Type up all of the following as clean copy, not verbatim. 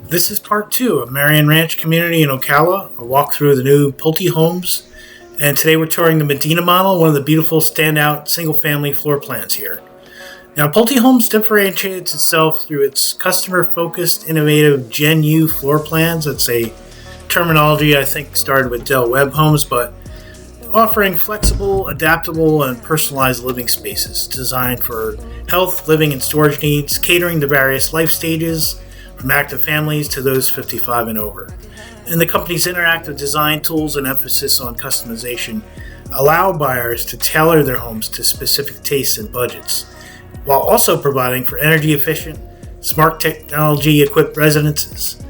This is part 2 of Marion Ranch community in Ocala, a walk through the new Pulte homes. And today we're touring the Medina model, one of the beautiful standout single-family floor plans here. Now, Pulte Homes differentiates itself through its customer-focused, innovative Gen U floor plans. That's a terminology I think started with Dell Web Homes, but offering flexible, adaptable, and personalized living spaces designed for health, living, and storage needs, catering to various life stages, from active families to those 55 and over. And the company's interactive design tools and emphasis on customization allow buyers to tailor their homes to specific tastes and budgets, while also providing for energy-efficient, smart technology-equipped residences.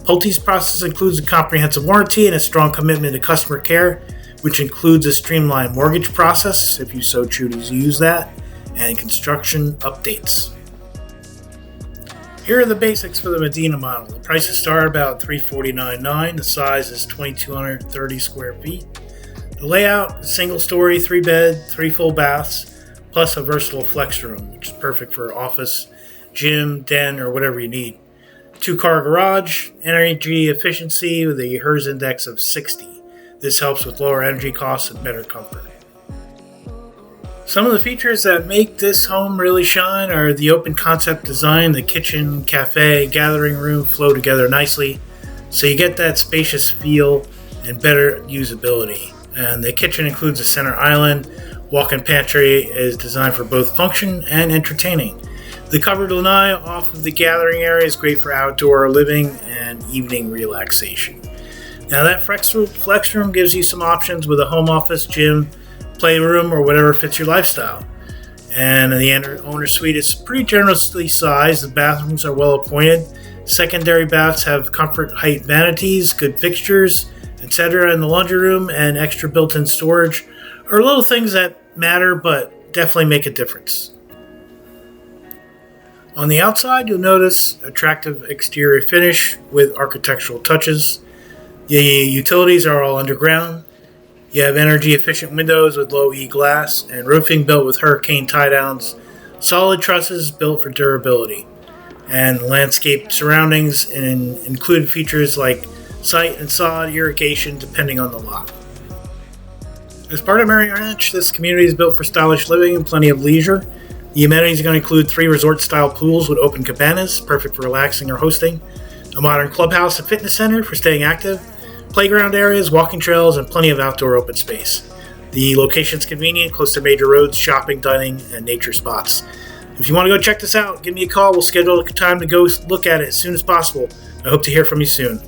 Pulte's process includes a comprehensive warranty and a strong commitment to customer care, which includes a streamlined mortgage process, if you so choose to use that, and construction updates. Here are the basics for the Medina model. The prices start about $349.9. The size is 2,230 square feet. The layout is single story, 3-bed, 3 full baths, plus a versatile flex room, which is perfect for office, gym, den, or whatever you need. 2-car garage, energy efficiency with a HERS index of 60. This helps with lower energy costs and better comfort. Some of the features that make this home really shine are the open concept design. The kitchen, cafe, gathering room flow together nicely, so you get that spacious feel and better usability. And the kitchen includes a center island. Walk-in pantry is designed for both function and entertaining. The covered lanai off of the gathering area is great for outdoor living and evening relaxation. Now that flex room gives you some options with a home office, gym, playroom, or whatever fits your lifestyle. And the owner suite is pretty generously sized. The bathrooms are well appointed. Secondary baths have comfort height vanities, good fixtures, etc. in the laundry room, and extra built-in storage are little things that matter but definitely make a difference. On the outside, you'll notice attractive exterior finish with architectural touches. The utilities are all underground. You have energy-efficient windows with low E glass and roofing built with hurricane tie-downs, solid trusses built for durability, and landscape surroundings and include features like site and sod irrigation depending on the lot. As part of Marion Ranch, this community is built for stylish living and plenty of leisure. The amenities are going to include 3 resort-style pools with open cabanas, perfect for relaxing or hosting, a modern clubhouse and fitness center for staying active, playground areas, walking trails, and plenty of outdoor open space. The location's convenient, close to major roads, shopping, dining, and nature spots. If you want to go check this out, give me a call. We'll schedule a time to go look at it as soon as possible. I hope to hear from you soon.